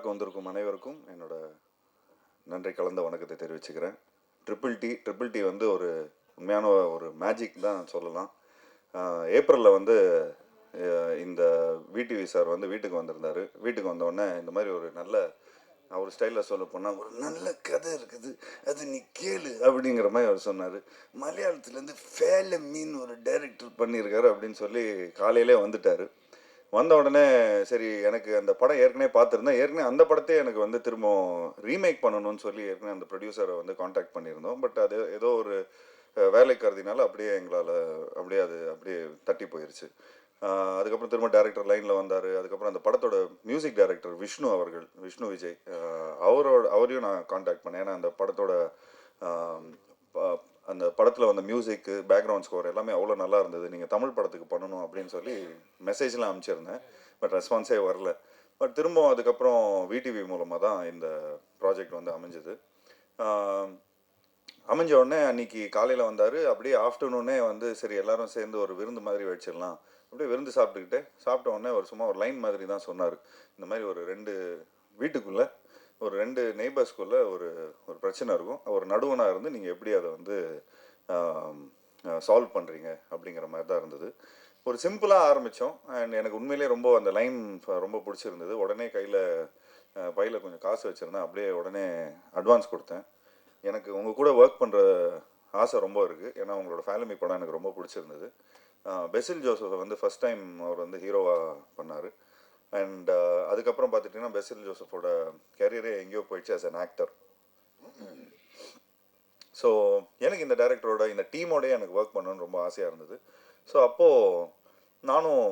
பார்க்க வந்திருக்கும் அனைவருக்கும் என்னோட நன்றி கலந்த வணக்கத்தை தெரிவிச்சுக்கிறேன். ட்ரிபிள் டி வந்து ஒரு உண்மையான ஒரு மேஜிக் தான் சொல்லலாம். ஏப்ரலில் வந்து இந்த விடிவி சார் வந்து வீட்டுக்கு வந்திருந்தார். வீட்டுக்கு வந்தோடனே இந்த மாதிரி ஒரு நல்ல அவர் ஸ்டைலில் சொல்ல போனால் ஒரு நல்ல கதை இருக்குது, அது நீ கேளு அப்படிங்கிற மாதிரி அவர் சொன்னார். மலையாளத்துலேருந்து ஃபேல மீன் ஒரு டைரக்டர் பண்ணியிருக்காரு அப்படின்னு சொல்லி காலையிலே வந்துட்டார். வந்த உடனே சரி, எனக்கு அந்த படம் ஏற்கனவே பார்த்துருந்தேன். ஏற்கனவே அந்த படத்தையே எனக்கு வந்து திரும்ப ரீமேக் பண்ணணும்னு சொல்லி ஏற்கனவே அந்த ப்ரொடியூசரை வந்து காண்டாக்ட் பண்ணியிருந்தோம். பட் அது ஏதோ ஒரு வேலை கருதினால அப்படியே எங்களால் அப்படியே தட்டி போயிடுச்சு. அதுக்கப்புறம் திரும்ப டேரக்டர் லைனில் வந்தார். அதுக்கப்புறம் அந்த படத்தோட மியூசிக் டைரக்டர் விஷ்ணு விஜய், அவரையும் நான் காண்டாக்ட் பண்ணேன். ஏன்னா அந்த படத்தோட அந்த படத்தில் வந்த மியூசிக்கு, பேக்ரவுண்ட் ஸ்கோர் எல்லாமே அவ்வளோ நல்லா இருந்தது. நீங்கள் தமிழ் படத்துக்கு பண்ணணும் அப்படின்னு சொல்லி மெசேஜ்லாம் அனுப்பிச்சிருந்தேன். பட் ரெஸ்பான்ஸே வரல. பட் திரும்ப அதுக்கப்புறம் விடிவி மூலமாக தான் இந்த ப்ராஜெக்ட் வந்து அமைஞ்சது. அமைஞ்ச உடனே அன்றைக்கி காலையில் வந்தார். அப்படியே ஆஃப்டர்நூனே வந்து சரி எல்லோரும் சேர்ந்து ஒரு விருந்து மாதிரி வச்சிடலாம். அப்படியே விருந்து சாப்பிட்ட உடனே சும்மா ஒரு லைன் மாதிரி தான் சொன்னார். இந்த மாதிரி ஒரு 2 வீட்டுக்குள்ளே ஒரு 2 நெய்பர்ஸ்குள்ளே ஒரு பிரச்சனை இருக்கும். ஒரு நடுவனாக இருந்து நீங்கள் எப்படி அதை வந்து சால்வ் பண்ணுறீங்க அப்படிங்கிற மாதிரி தான் இருந்தது. ஒரு சிம்பிளாக ஆரம்பித்தோம். அண்ட் எனக்கு உண்மையிலே ரொம்ப அந்த லைன் ரொம்ப பிடிச்சிருந்தது. உடனே பையில் கொஞ்சம் காசு வச்சுருந்தேன். அப்படியே உடனே அட்வான்ஸ் கொடுத்தேன். எனக்கு உங்கள் கூட ஒர்க் பண்ணுற ஆசை ரொம்ப இருக்குது. ஏன்னா உங்களோட ஃபேமிலி படம் எனக்கு ரொம்ப பிடிச்சிருந்தது. பெசில் ஜோசஃபை வந்து ஃபஸ்ட் டைம் அவர் வந்து ஹீரோவாக பண்ணார். அண்ட் அதுக்கப்புறம் பார்த்துட்டிங்கன்னா பெசில் ஜோசஃபோட கேரியரே எங்கேயோ போயிடுச்சு ஆஸ் அன் ஆக்டர். ஸோ எனக்கு இந்த டைரக்டரோட இந்த டீமோடய எனக்கு ஒர்க் பண்ணணும்னு ரொம்ப ஆசையாக இருந்தது. ஸோ அப்போது நானும்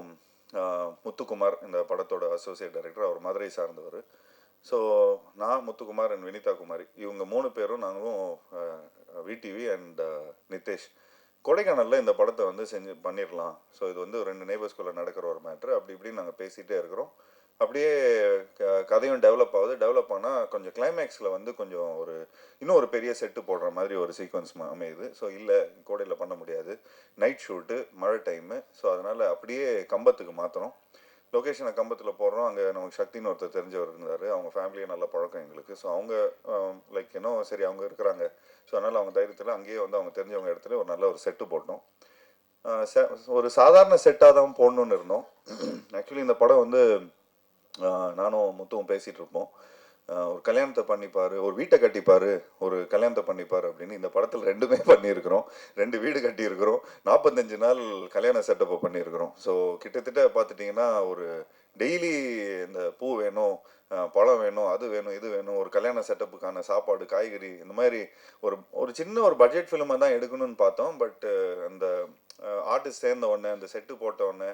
முத்துக்குமார், இந்த படத்தோட அசோசியேட் டைரக்டர், அவர் மதுரை சார்ந்தவர். ஸோ நான், முத்துக்குமார் அண்ட் வினிதா குமாரி, இவங்க 3 பேரும் நாங்களும் விடிவி அண்ட் நிதேஷ் கொடைக்கானலில் இந்த படத்தை வந்து பண்ணிடலாம். ஸோ இது வந்து 2 நெய்பர்ஸ்குள்ளே நடக்கிற ஒரு மேட்ரு. அப்படி இப்படின்னு நாங்கள் பேசிகிட்டே இருக்கிறோம். அப்படியே கதையும் டெவலப் ஆனால் கொஞ்சம் கிளைமேக்ஸில் வந்து கொஞ்சம் இன்னும் ஒரு பெரிய செட்டு போடுற மாதிரி ஒரு சீக்வன்ஸ் அமையுது. ஸோ இல்லை, கோடையில் பண்ண முடியாது, நைட் ஷூட்டு, மழை டைமு. ஸோ அதனால் அப்படியே கம்பத்துக்கு மாற்றுறோம். லொக்கேஷனை கம்பத்தில் போடுறோம். அங்கே நமக்கு சக்தின்னு ஒருத்தர் தெரிஞ்சவர் இருந்தார். அவங்க ஃபேமிலியை நல்ல பழக்கம் எங்களுக்கு. ஸோ அவங்க சரி அவங்க இருக்கிறாங்க. ஸோ அதனால் அவங்க தைரியத்தில் அங்கேயே வந்து அவங்க தெரிஞ்சவங்க இடத்துல ஒரு நல்ல ஒரு செட்டு போட்டோம். ஒரு சாதாரண செட்டாக தான் போடணுன்னு இருந்தோம். ஆக்சுவலி இந்த படம் வந்து நானும் முத்துவும் பேசிகிட்டு இருப்போம். ஒரு கல்யாணத்தை பண்ணிப்பார், ஒரு வீட்டை கட்டிப்பார், ஒரு கல்யாணத்தை பண்ணிப்பார் அப்படின்னு. இந்த படத்தில் 2மே பண்ணியிருக்கிறோம். 2 வீடு கட்டியிருக்கிறோம். 45 நாள் கல்யாண செட்டப்பை பண்ணியிருக்கிறோம். ஸோ கிட்டத்தட்ட பார்த்துட்டிங்கன்னா ஒரு டெய்லி இந்த பூ வேணும், பழம் வேணும், அது வேணும், இது வேணும், ஒரு கல்யாண செட்டப்புக்கான சாப்பாடு, காய்கறி, இந்த மாதிரி ஒரு சின்ன ஒரு பட்ஜெட் ஃபிலிமை தான் எடுக்கணும்னு பார்த்தோம். பட் அந்த ஆர்டிஸ்ட் சேர்ந்த உடனே, அந்த செட்டு போட்ட உடனே,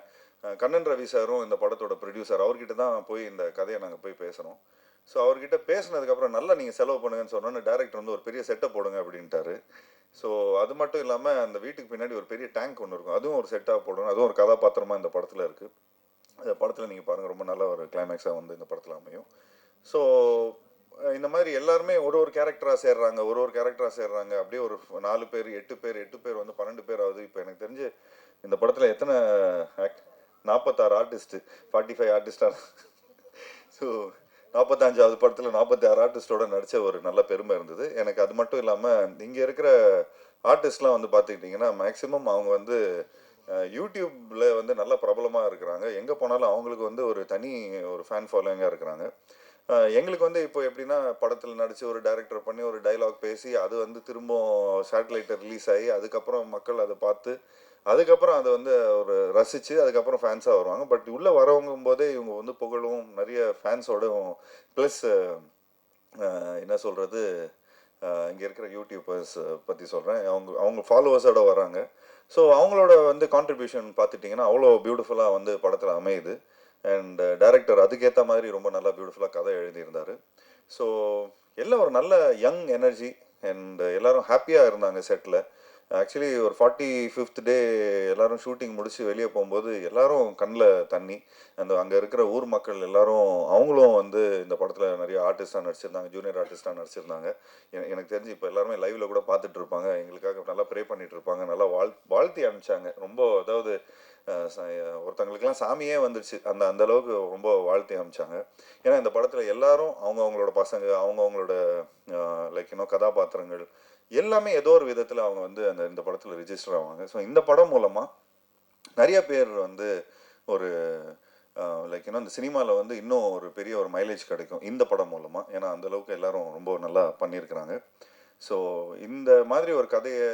கண்ணன் ரவி சாரும் இந்த படத்தோட ப்ரொடியூசர், அவர்கிட்ட தான் போய் இந்த கதையை நாங்கள் போய் பேசுகிறோம். ஸோ அவர்கிட்ட பேசினதுக்கப்புறம் நல்லா நீங்கள் செலவு பண்ணுங்கன்னு சொன்னோன்னே டேரக்டர் வந்து ஒரு பெரிய செட்டப் போடுங்க அப்படின்ட்டாரு. ஸோ அது மட்டும் இல்லாமல் அந்த வீட்டுக்கு பின்னாடி ஒரு பெரிய டேங்க் ஒன்று இருக்கும், அதுவும் ஒரு செட்டாக போடணும். அதுவும் ஒரு கதாபாத்திரமாக இந்த படத்தில் இருக்குது. அந்த படத்தில் நீங்கள் பாருங்கள், ரொம்ப நல்ல ஒரு கிளைமேக்ஸாக வந்து இந்த படத்தில் அமையும். ஸோ இந்த மாதிரி எல்லாருமே ஒரு கேரக்டராக சேர்றாங்க. அப்படியே ஒரு 4 பேர் 8 பேர் வந்து 12 பேர் ஆகுது. இப்போ எனக்கு தெரிஞ்சு இந்த படத்தில் எத்தனை 46 ஆர்டிஸ்ட்டு, 45 ஆர்டிஸ்டாக. ஸோ 45வது படத்தில் 46 ஆர்டிஸ்டோட நடித்த ஒரு நல்ல பெருமை இருந்தது எனக்கு. அது மட்டும் இல்லாமல் இங்கே இருக்கிற ஆர்டிஸ்ட்லாம் வந்து பார்த்துக்கிட்டிங்கன்னா மேக்ஸிமம் அவங்க வந்து யூடியூப்பில் வந்து நல்ல பிரபலமாக இருக்கிறாங்க. எங்கே போனாலும் அவங்களுக்கு வந்து ஒரு தனி ஒரு ஃபேன் ஃபாலோயிங்காக இருக்கிறாங்க. எங்களுக்கு வந்து இப்போ எப்படின்னா, படத்தில் நடித்து ஒரு டைரக்டர் பண்ணி ஒரு டைலாக் பேசி அது வந்து திரும்ப சேட்டலைட்டை ரிலீஸ் ஆகி அதுக்கப்புறம் மக்கள் அதை பார்த்து அதுக்கப்புறம் அதை வந்து ஒரு ரசித்து அதுக்கப்புறம் ஃபேன்ஸாக வருவாங்க. பட் உள்ளே வரவங்கும் போதே இவங்க வந்து புகழும் நிறைய ஃபேன்ஸோடும் ப்ளஸ் என்ன சொல்கிறது, இங்கே இருக்கிற யூடியூபர்ஸ் பற்றி சொல்கிறேன், அவங்க ஃபாலோவர்ஸோடு வராங்க. ஸோ அவங்களோட வந்து கான்ட்ரிபியூஷன் பார்த்துட்டிங்கன்னா அவ்வளோ பியூட்டிஃபுல்லாக வந்து படத்தில் அமையுது. அண்ட் டைரக்டர் அதுக்கேற்ற மாதிரி ரொம்ப நல்லா பியூட்டிஃபுல்லாக கதை எழுதியிருந்தார். ஸோ எல்லாம் ஒரு நல்ல யங் எனர்ஜி அண்ட் எல்லோரும் ஹாப்பியாக இருந்தாங்க செட்டில். ஆக்சுவலி ஒரு 45th டே எல்லாரும் ஷூட்டிங் முடிச்சு வெளியே போகும்போது எல்லாரும் கண்ணில் தண்ணி. அங்கே இருக்கிற ஊர் மக்கள் எல்லாரும் அவங்களும் வந்து இந்த படத்தில் நிறைய ஆர்டிஸ்டாக நடிச்சிருந்தாங்க, ஜூனியர் ஆர்டிஸ்டாக நடிச்சிருந்தாங்க. எனக்கு தெரிஞ்சு இப்போ எல்லாருமே லைவ்ல கூட பார்த்துட்டு இருப்பாங்க, எங்களுக்காக நல்லா ப்ரே பண்ணிட்டு இருப்பாங்க, நல்லா வாழ்த்தி அனுப்பிச்சாங்க. ரொம்ப அதாவது ஒருத்தங்களுக்கெல்லாம் சாமியே வந்துடுச்சு, அந்த அளவுக்கு ரொம்ப வாழ்த்தி அனுப்பிச்சாங்க. ஏன்னா இந்த படத்தில் எல்லாரும் அவங்களோட பசங்க, அவங்களோட லைக் இன்னும் கதாபாத்திரங்கள் எல்லாமே ஏதோ ஒரு விதத்தில் அவங்க வந்து இந்த படத்தில் ரிஜிஸ்டர் ஆவாங்க. ஸோ இந்த படம் மூலமாக நிறைய பேர் வந்து ஒரு லைக் இன்னும் இந்த சினிமாவில் வந்து இன்னும் ஒரு பெரிய ஒரு மைலேஜ் கிடைக்கும் இந்த படம் மூலமாக. ஏன்னா அந்தளவுக்கு எல்லாரும் ரொம்ப நல்லா பண்ணியிருக்கிறாங்க. ஸோ இந்த மாதிரி ஒரு கதையை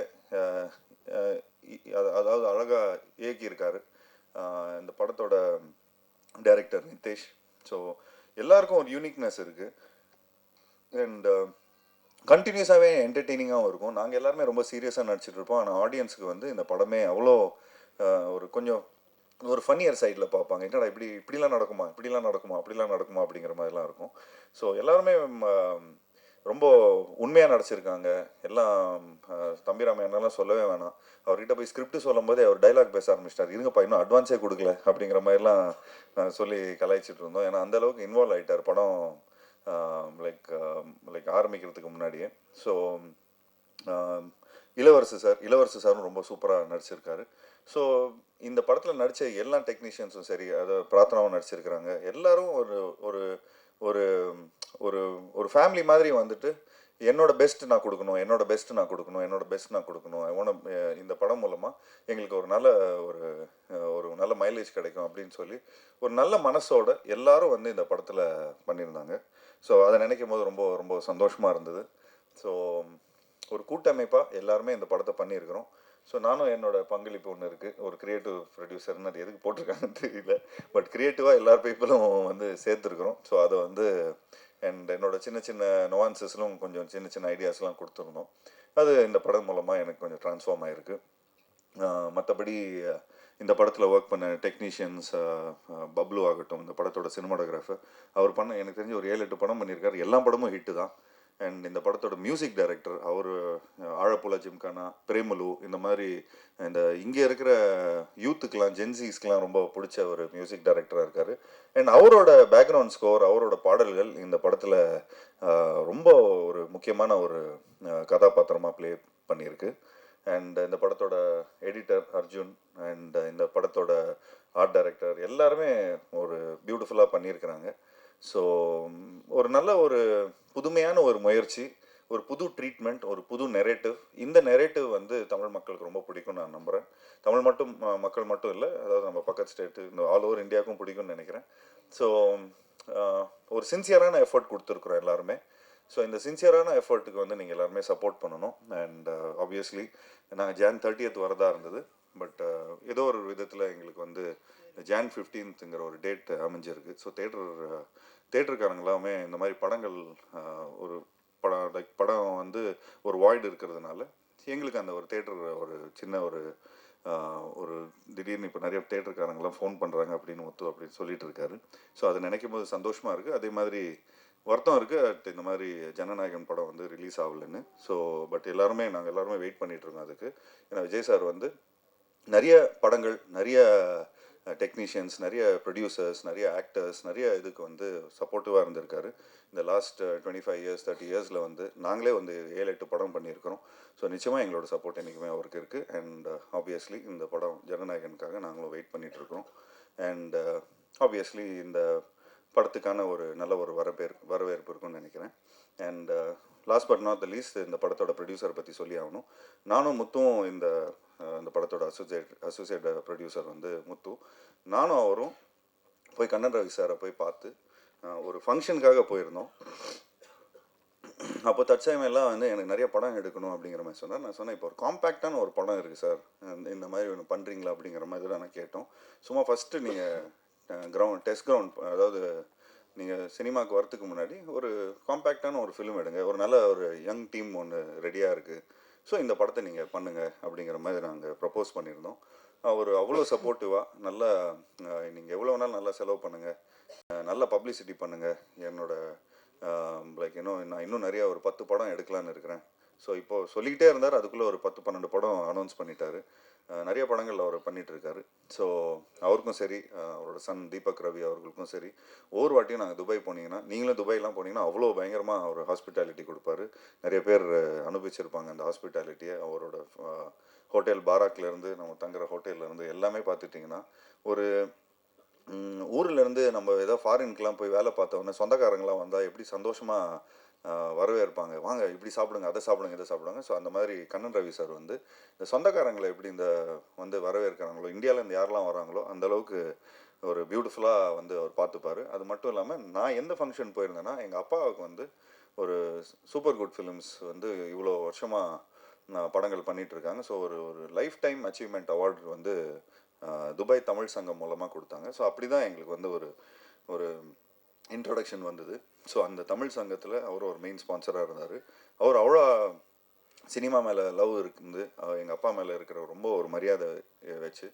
அதாவது அழகாக இயக்கியிருக்காரு இந்த படத்தோட டைரக்டர் நிதேஷ். ஸோ எல்லாருக்கும் ஒரு யூனிக்னஸ் இருக்குது அண்ட் கண்டினியூஸாகவே என்டர்டெய்னிங்காகவும் இருக்கும். நாங்கள் எல்லாருமே ரொம்ப சீரியஸாக நடிச்சிட்டு இருப்போம், ஆனால் ஆடியன்ஸுக்கு வந்து இந்த படமே அவ்வளோ ஒரு கொஞ்சம் ஒரு ஃபன்னியர் சைடில் பார்ப்பாங்க. என்னடா இப்படிலாம் நடக்குமா, அப்படிலாம் நடக்குமா அப்படிங்கிற மாதிரிலாம் இருக்கும். ஸோ எல்லாருமே ரொம்ப உண்மையாக நடிச்சிருக்காங்க. எல்லாம் தம்பிராமையெல்லாம் சொல்லவே வேணாம். அவர்கிட்ட போய் ஸ்கிரிப்ட் சொல்லும் போதே அவர் டைலாக் பேச ஆரம்பிச்சிட்டார். இருங்கப்பா இன்னும் அட்வான்ஸே கொடுக்கல அப்படிங்கிற மாதிரிலாம் சொல்லி கலாய்ச்சிட்டு இருந்தோம். ஏன்னா அந்தளவுக்கு இன்வால்வ் ஆகிட்டார் படம் லைக் ஆரம்பிக்கிறதுக்கு முன்னாடியே. ஸோ இளவரசு சாரும் ரொம்ப சூப்பராக நடிச்சிருக்காரு. ஸோ இந்த படத்தில் நடித்த எல்லா டெக்னீஷியன்ஸும் சரி, அதாவது பிரார்த்தனாவும் நடிச்சிருக்கிறாங்க. எல்லாரும் ஒரு ஒரு ஒரு ஒரு ஒரு ஃபேமிலி மாதிரி வந்துட்டு என்னோட பெஸ்ட் நான் கொடுக்கணும், இந்த படம் மூலமாக எங்களுக்கு ஒரு நல்ல மைலேஜ் கிடைக்கும் அப்படின்னு சொல்லி ஒரு நல்ல மனசோட எல்லாரும் வந்து இந்த படத்தில் பண்ணியிருந்தாங்க. ஸோ அதை நினைக்கும் போது ரொம்ப ரொம்ப சந்தோஷமாக இருந்தது. ஸோ ஒரு கூட்டமைப்பாக எல்லாருமே இந்த படத்தை பண்ணியிருக்கிறோம். ஸோ நானும் என்னோட பங்களிப்பு ஒன்று இருக்குது, ஒரு கிரியேட்டிவ் ப்ரொடியூசர்னு. அது எதுக்கு போட்டிருக்காங்கன்னு தெரியல, பட் கிரியேட்டிவாக எல்லா பீப்புளும் வந்து சேர்த்துருக்குறோம். ஸோ அதை வந்து அண்ட் என்னோட சின்ன சின்ன நுவான்சஸ்லும் கொஞ்சம் சின்ன சின்ன ஐடியாஸ்லாம் கொடுத்துருந்தோம். அது இந்த படம் மூலமாக எனக்கு கொஞ்சம் ட்ரான்ஸ்ஃபார்ம் ஆகிருக்கு. மற்றபடி இந்த படத்தில் ஒர்க் பண்ண டெக்னீஷியன்ஸ், பப்ளு ஆகட்டும், இந்த படத்தோட சினிமாட்டோகிராஃபர், அவர் பண்ண எனக்கு தெரிஞ்சு ஒரு 7-8 படம் பண்ணியிருக்காரு. எல்லா படமும் ஹிட்டு தான். அண்ட் இந்த படத்தோட மியூசிக் டைரக்டர் அவர் ஆழப்புல ஜிம்கானா, பிரேமலு, இந்த மாதிரி இந்த இங்கே இருக்கிற யூத்துக்கெலாம், ஜென்சிஸ்க்கெலாம் ரொம்ப பிடிச்ச ஒரு மியூசிக் டைரக்டராக இருக்கார். அண்ட் அவரோட பேக்ரவுண்ட் ஸ்கோர், அவரோட பாடல்கள் இந்த படத்தில் ரொம்ப ஒரு முக்கியமான ஒரு கதாபாத்திரமாக ப்ளே பண்ணியிருக்கு. அண்ட் இந்த படத்தோட எடிட்டர் அர்ஜுன் அண்ட் இந்த படத்தோட ஆர்ட் டைரக்டர் எல்லாருமே ஒரு பியூட்டிஃபுல்லாக பண்ணியிருக்கிறாங்க. ஸோ ஒரு நல்ல ஒரு புதுமையான ஒரு முயற்சி, ஒரு புது ட்ரீட்மெண்ட், ஒரு புது நெரேட்டிவ். இந்த நெரேட்டிவ் வந்து தமிழ் மக்களுக்கு ரொம்ப பிடிக்கும் நான் நம்புகிறேன். தமிழ் மக்கள் மட்டும் இல்லை, அதாவது நம்ம பக்கத்து ஸ்டேட்டு, இந்த ஆல் ஓவர் இந்தியாவுக்கும் பிடிக்கும்னு நினைக்கிறேன். ஸோ ஒரு சின்சியரான எஃபர்ட் கொடுத்துருக்குறோம் எல்லாருமே. ஸோ இந்த சின்சியரான எஃபர்ட்டுக்கு வந்து நீங்கள் எல்லாருமே சப்போர்ட் பண்ணணும். அண்ட் ஆப்வியஸ்லி நாங்கள் Jan 30th வரதா இருந்தது, பட் ஏதோ ஒரு விதத்தில் எங்களுக்கு வந்து Jan 15th ஒரு டேட் அமைஞ்சிருக்கு. ஸோ தேட்டருக்காரங்களாமே இந்த மாதிரி படங்கள் ஒரு படம் வந்து ஒரு வாய்டு இருக்கிறதுனால எங்களுக்கு அந்த ஒரு தேட்டர் ஒரு சின்ன ஒரு திடீர்னு இப்போ நிறைய தேட்டருக்காரங்களாம் ஃபோன் பண்ணுறாங்க அப்படின்னு சொல்லிட்டு இருக்காரு. ஸோ அதை நினைக்கும் போது சந்தோஷமாக இருக்குது. அதே மாதிரி வருத்தம் இருக்குது, இந்த மாதிரி ஜனநாயகன் படம் வந்து ரிலீஸ் ஆகலைன்னு. ஸோ பட் நாங்கள் எல்லாருமே வெயிட் பண்ணிகிட்ருக்கோம் அதுக்கு. ஏன்னா விஜய் சார் வந்து நிறைய படங்கள், நிறைய டெக்னீஷியன்ஸ், நிறைய ப்ரொடியூசர்ஸ், நிறைய ஆக்டர்ஸ், நிறைய இதுக்கு வந்து சப்போர்ட்டிவாக இருந்திருக்காரு. இந்த லாஸ்ட் 25 years 30 yearsல வந்து நாங்களே வந்து 7-8 படம் பண்ணியிருக்கிறோம். ஸோ நிச்சயமாக எங்களோட சப்போர்ட் என்றைக்குமே அவருக்கு இருக்குது. அண்ட் ஆப்வியஸ்லி இந்த படம் ஜனநாயகனுக்காக நாங்களும் வெயிட் பண்ணிகிட்ருக்கோம். அண்ட் ஆப்வியஸ்லி இந்த படத்துக்கான ஒரு நல்ல ஒரு வரவேற்பு இருக்குன்னு நினைக்கிறேன். And last but not the least, இந்த படத்தோட ப்ரொடியூசரை பற்றி சொல்லி ஆகணும். நானும் முத்துவும் இந்த படத்தோட அசோசியேட் ப்ரொடியூசர் வந்து முத்து. நானும் அவரும் போய் கண்ணன் ரவி சாரை போய் பார்த்து ஒரு ஃபங்க்ஷனுக்காக போயிருந்தோம். அப்போ தற்சமயமெல்லாம் வந்து எனக்கு நிறைய படம் எடுக்கணும் அப்படிங்கிற மாதிரி சொன்னார். நான் சொன்னேன், இப்போ ஒரு காம்பேக்டான ஒரு படம் இருக்குது சார், இந்த மாதிரி ஒன்று பண்ணுறீங்களா அப்படிங்கிற மாதிரி தான் நான் கேட்டோம். சும்மா ஃபஸ்ட்டு நீங்கள் டெஸ்ட் கிரவுண்ட், அதாவது நீங்கள் சினிமாவுக்கு வரத்துக்கு முன்னாடி ஒரு காம்பேக்டான ஒரு ஃபிலிம் எடுங்க, ஒரு நல்ல ஒரு யங் டீம் ஒன்று ரெடியாக இருக்குது, ஸோ இந்த படத்தை நீங்கள் பண்ணுங்கள் அப்படிங்கிற மாதிரி நாங்கள் ப்ரப்போஸ் பண்ணியிருந்தோம். அவர் அவ்வளோ சப்போர்ட்டிவாக, நல்லா நீங்கள் எவ்வளோ வேணாலும் நல்லா செலவு பண்ணுங்கள், நல்ல பப்ளிசிட்டி பண்ணுங்கள், லைக் நான் இன்னும் நிறையா ஒரு 10 படம் எடுக்கலான்னு இருக்கிறேன், ஸோ இப்போது சொல்லிக்கிட்டே இருந்தார், அதுக்குள்ளே ஒரு 10-12 படம் அனௌன்ஸ் பண்ணிட்டாரு. நிறைய படங்கள் அவர் பண்ணிகிட்ருக்காரு. ஸோ அவருக்கும் சரி, அவரோட சன் தீபக் ரவி அவர்களுக்கும் சரி, ஒவ்வொரு வாட்டியும் நாங்கள் துபாய் போனீங்கன்னா, நீங்களும் துபாய்லாம் போனீங்கன்னா அவ்வளோ பயங்கரமாக அவர் ஹாஸ்பிட்டாலிட்டி கொடுப்பாரு. நிறைய பேர் அனுபவிச்சிருப்பாங்க அந்த ஹாஸ்பிட்டாலிட்டியை. அவரோட ஹோட்டல் பாராக்லேருந்து நம்ம தங்குற ஹோட்டல்லேருந்து எல்லாமே பார்த்துட்டிங்கன்னா, ஒரு ஊர்லேருந்து நம்ம ஏதோ ஃபாரின்க்கெலாம் போய் வேலை பார்த்தோன்னே சொந்தக்காரங்களாம் வந்தால் எப்படி சந்தோஷமாக வரவேற்பாங்க. வாங்க இப்படி சாப்பிடுங்க, அதை சாப்பிடுங்க, இதை சாப்பிடுங்க. ஸோ அந்த மாதிரி கண்ணன் ரவி சார் வந்து இந்த சொந்தக்காரங்களை எப்படி இந்த வந்து வரவேற்கிறாங்களோ, இந்தியாவிலேருந்து யாரெல்லாம் வராங்களோ அந்தளவுக்கு ஒரு பியூட்டிஃபுல்லாக வந்து அவர் பார்த்துப்பார். அது மட்டும் இல்லாமல் நான் எந்த ஃபங்க்ஷன் போயிருந்தேன்னா, எங்கள் அப்பாவுக்கு வந்து ஒரு சூப்பர் குட் ஃபிலிம்ஸ் வந்து இவ்வளோ வருஷமாக படங்கள் பண்ணிகிட்ருக்காங்க. ஸோ ஒரு ஒரு லைஃப் டைம் அச்சீவ்மெண்ட் அவார்டு வந்து துபாய் தமிழ் சங்கம் மூலமாக கொடுத்தாங்க. ஸோ அப்படி தான் எங்களுக்கு வந்து ஒரு ஒரு இன்ட்ரொடக்ஷன் வந்தது. ஸோ அந்த தமிழ் சங்கத்தில் அவர் ஒரு மெயின் ஸ்பான்சராக இருந்தார். அவர் அவ்வளோ சினிமா மேலே லவ் இருக்குது, எங்கள் அப்பா மேலே இருக்கிற ரொம்ப ஒரு மரியாதை வச்சு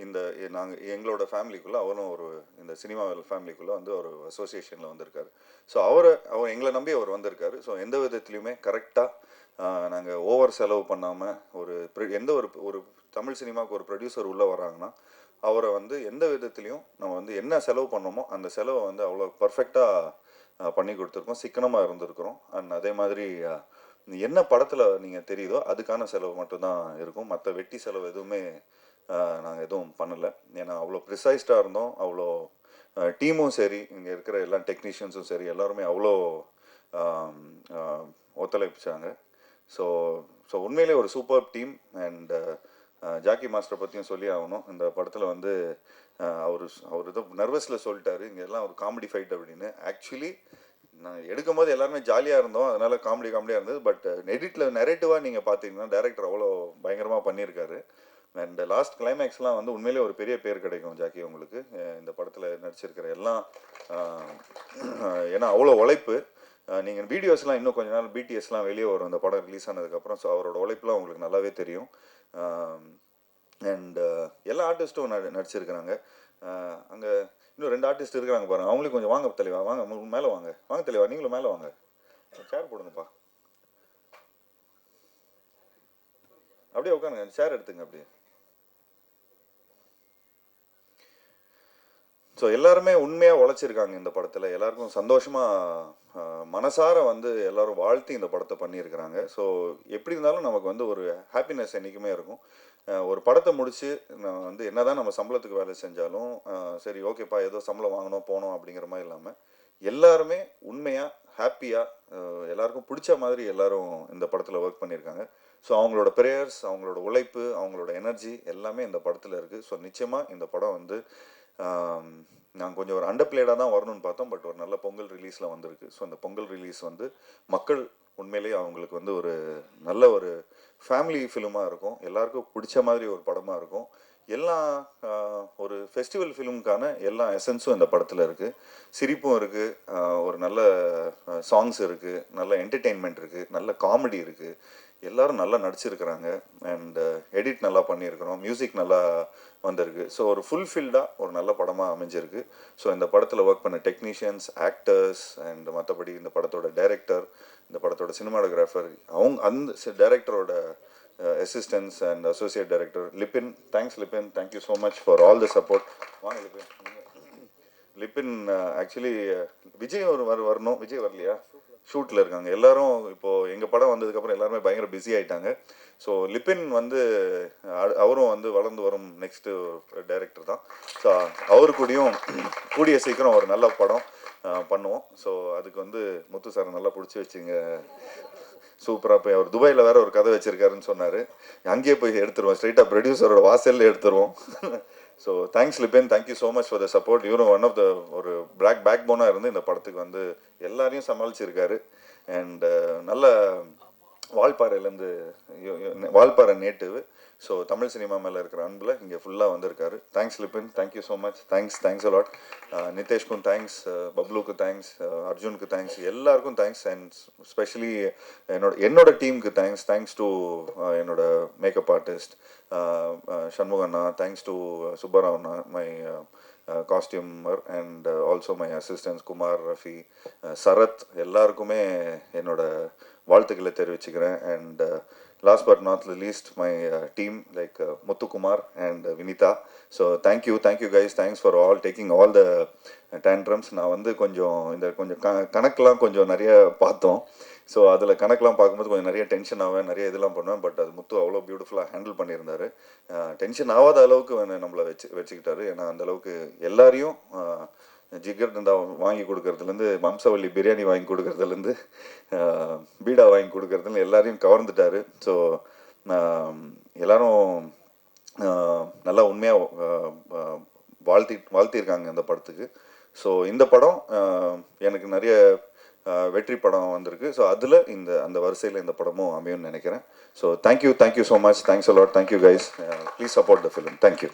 இந்த எங்களோட ஃபேமிலிக்குள்ளே அவரும் ஒரு இந்த சினிமா ஃபேமிலிக்குள்ளே வந்து ஒரு அசோசியேஷனில் வந்திருக்காரு. ஸோ அவர் எங்களை நம்பி அவர் வந்திருக்காரு. ஸோ எந்த விதத்துலையுமே கரெக்டாக நாங்கள் ஓவர் செலவு பண்ணாமல் எந்த ஒரு தமிழ் சினிமாவுக்கு ஒரு ப்ரொடியூசர் உள்ளே வராங்கன்னா அவரை வந்து எந்த விதத்துலையும் நம்ம வந்து என்ன செலவு பண்ணோமோ அந்த செலவை வந்து அவ்வளோ பர்ஃபெக்டாக பண்ணி கொடுத்துருக்கோம், சிக்கனமாக இருந்திருக்கிறோம். அண்ட் அதே மாதிரி என்ன படத்தில் நீங்கள் தெரியுதோ அதுக்கான செலவு மட்டும்தான் இருக்கும். மற்ற வெட்டி செலவு எதுவுமே நாங்கள் எதுவும் பண்ணலை. ஏன்னா அவ்வளோ ப்ரிசைஸ்டாக இருந்தோம். அவ்வளோ டீமும் சரி, இங்கே இருக்கிற எல்லா டெக்னீஷியன்ஸும் சரி, எல்லாருமே அவ்வளோ ஒத்துழைப்பிச்சாங்க. ஸோ ஸோ உண்மையிலே ஒரு சூப்பர் டீம். அண்ட் ஜாக்கி மாஸ்டரை பற்றியும் சொல்லி ஆகணும். இந்த படத்தில் வந்து அவர் ஏதோ நர்வஸில் சொல்லிட்டாரு, இங்கே எல்லாம் ஒரு காமெடி ஃபைட் அப்படின்னு. ஆக்சுவலி நான் எடுக்கும் போது எல்லாருமே ஜாலியாக இருந்தோம், அதனால் காமெடியாக இருந்தது. பட் எடிட்டில் நெரேட்டிவாக நீங்கள் பார்த்தீங்கன்னா டைரக்டர் அவ்வளோ பயங்கரமாக பண்ணியிருக்காரு. அண்ட் லாஸ்ட் கிளைமேக்ஸ்லாம் வந்து உண்மையிலே ஒரு பெரிய பேர் கிடைக்கும் ஜாக்கி உங்களுக்கு. இந்த படத்தில் நடிச்சிருக்கிற எல்லாம் ஏன்னா அவ்வளோ உழைப்பு. நீங்கள் வீடியோஸ்லாம் இன்னும் கொஞ்ச நாள் பிடிஎஸ்லாம் வெளியே வரும் இந்த படம் ரிலீஸ் ஆனதுக்கப்புறம். ஸோ அவரோட உழைப்புலாம் உங்களுக்கு நல்லாவே தெரியும். அண்ட் எல்லா ஆர்டிஸ்ட்டும் நடிச்சிருக்கிறாங்க. அங்கே இன்னும் 2 ஆர்டிஸ்ட் இருக்கிறாங்க பாருங்கள், அவங்களுக்கு கொஞ்சம் வாங்க தெளிவா, வாங்க மேலே வாங்க, வாங்க தெளிவா, நீங்களும் மேலே வாங்க, சேர் போடுங்கப்பா, அப்படியே உட்காருங்க, சேர் எடுத்துங்க அப்படியே. ஸோ எல்லாருமே உண்மையாக உழைச்சிருக்காங்க இந்த படத்தில். எல்லாருக்கும் சந்தோஷமாக மனசார வந்து எல்லோரும் வாழ்த்தி இந்த படத்தை பண்ணியிருக்கிறாங்க. ஸோ எப்படி இருந்தாலும் நமக்கு வந்து ஒரு ஹாப்பினஸ் என்றைக்குமே இருக்கும். ஒரு படத்தை முடித்து நான் வந்து என்ன தான் நம்ம சம்பளத்துக்கு வேலை செஞ்சாலும் சரி ஓகேப்பா ஏதோ சம்பளம் வாங்கணும் போனோம் அப்படிங்கிற மாதிரி இல்லாமல் எல்லாருமே உண்மையாக ஹாப்பியாக எல்லாருக்கும் பிடிச்ச மாதிரி எல்லோரும் இந்த படத்தில் ஒர்க் பண்ணியிருக்காங்க. ஸோ அவங்களோட ப்ரேயர்ஸ், அவங்களோட உழைப்பு, அவங்களோட எனர்ஜி எல்லாமே இந்த படத்தில் இருக்குது. ஸோ நிச்சயமாக இந்த படம் வந்து நாங்கள் கொஞ்சம் ஒரு அண்டர்பிளேடாக தான் வரணும்னு பார்த்தோம். பட் ஒரு நல்ல பொங்கல் ரிலீஸில் வந்திருக்கு. ஸோ அந்த பொங்கல் ரிலீஸ் வந்து மக்கள் உண்மையிலேயே அவங்களுக்கு வந்து ஒரு நல்ல ஒரு ஃபேமிலி ஃபிலிமாக இருக்கும், எல்லாருக்கும் பிடிச்ச மாதிரி ஒரு படமாக இருக்கும். எல்லா ஒரு ஃபெஸ்டிவல் ஃபிலிமுக்கான எல்லா எசன்ஸும் இந்த படத்தில் இருக்குது. சிரிப்பும் இருக்குது, ஒரு நல்ல சாங்ஸ் இருக்குது, நல்ல என்டர்டெயின்மெண்ட் இருக்குது, நல்ல காமெடி இருக்குது, எல்லோரும் நல்லா நடிச்சிருக்கிறாங்க. அண்ட் எடிட் நல்லா பண்ணியிருக்கிறோம், மியூசிக் நல்லா வந்திருக்கு. ஸோ ஒரு ஃபுல்ஃபில்டாக ஒரு நல்ல படமாக அமைஞ்சிருக்கு. ஸோ இந்த படத்தில் ஒர்க் பண்ண டெக்னீஷியன்ஸ், ஆக்டர்ஸ் அண்ட் மற்றபடி இந்த படத்தோட டைரக்டர், இந்த படத்தோட சினிமாட்டோகிராஃபர், அந்த டைரக்டரோட assistants and associate director Lipin. Thanks Lipin, thank you so much for all the support. வாங்க Lipin. Lipin ஆக்சுவலி விஜய் வரணும், விஜய் வரலையா, ஷூட்டில் இருக்காங்க எல்லாரும். இப்போது எங்கள் படம் வந்ததுக்கப்புறம் எல்லாருமே பயங்கர பிஸி ஆகிட்டாங்க. ஸோ லிப்பின் வந்து அவரும் வந்து வளர்ந்து வரும் நெக்ஸ்ட்டு டைரக்டர் தான். ஸோ அவரு கூடயும் கூடிய சீக்கிரம் ஒரு நல்ல படம் பண்ணுவோம். ஸோ அதுக்கு வந்து முத்து சார் நல்லா பிடிச்சி வச்சுங்க, சூப்பராக போய் அவர் துபாயில் வேறு ஒரு கதை வச்சுருக்காருன்னு சொன்னார், அங்கேயே போய் எடுத்துருவோம், ஸ்ட்ரைட்டாக ப்ரொடியூசரோட வாசலில் எடுத்துருவோம். So thanks Libin, thank you so much for the support. இவரும் ஒன் ஆஃப் த ஒரு பேக் போனாக இருந்து இந்த படத்துக்கு வந்து எல்லாரையும் சமாளிச்சிருக்காரு. அண்ட் நல்ல வால்பாறையிலேருந்து, Valparai native. So Tamil cinema மேலே இருக்கிற அன்பில் இங்கே ஃபுல்லாக வந்திருக்காரு. Thanks Libin, thank you so much, thanks a lot. நிதேஷ்க்கும் தேங்க்ஸ், பப்ளுக்கு தேங்க்ஸ், அர்ஜுனுக்கு தேங்க்ஸ், எல்லாருக்கும் தேங்க்ஸ். அண்ட் ஸ்பெஷலி என்னோட டீமுக்கு தேங்க்ஸ் டு என்னோட மேக்கப் ஆர்டிஸ்ட் சண்முகண்ணா, தேங்க்ஸ் டு சுப்பராவண்ணா, my costumer, and also my assistants Kumar, Rafi, Sarath, எல்லாருக்குமே என்னோட வாழ்த்துக்களை தெரிவிச்சுக்கிறேன். And last but not least my team like Muthukumar and Vinitha. So thank you guys, thanks for all taking all the tantrums. நான் வந்து கொஞ்சம் கணக்கெலாம் கொஞ்சம் நிறைய பார்த்தோம். ஸோ அதில் கணக்கெலாம் பார்க்கும்போது கொஞ்சம் நிறைய டென்ஷன் ஆவேன், நிறைய இதெல்லாம் பண்ணுவேன். பட் அது முத்து அவ்வளோ பியூட்டிஃபுல்லாக ஹேண்டில் பண்ணியிருந்தார். டென்ஷன் ஆகாத அளவுக்கு நம்மளை வச்சுக்கிட்டாரு. ஏன்னா அந்தளவுக்கு எல்லாரையும் ஜிகர் தந்தா வாங்கி கொடுக்கறதுலேருந்து, வம்சவள்ளி பிரியாணி வாங்கி கொடுக்கறதுலேருந்து, பீடா வாங்கி கொடுக்கறதுலேருந்து எல்லாரையும் கவர்ந்துட்டார். ஸோ எல்லாரும் நல்லா உண்மையாக வாழ்த்தியிருக்காங்க இந்த படத்துக்கு. ஸோ இந்த படம் எனக்கு நிறைய வெற்றி படம் வந்திருக்கு. ஸோ அதில் அந்த வரிசையில் இந்த படமும் அமையும்னு நினைக்கிறேன். So thank you so much, thanks a lot, thank you guys, please support the film. Thank you.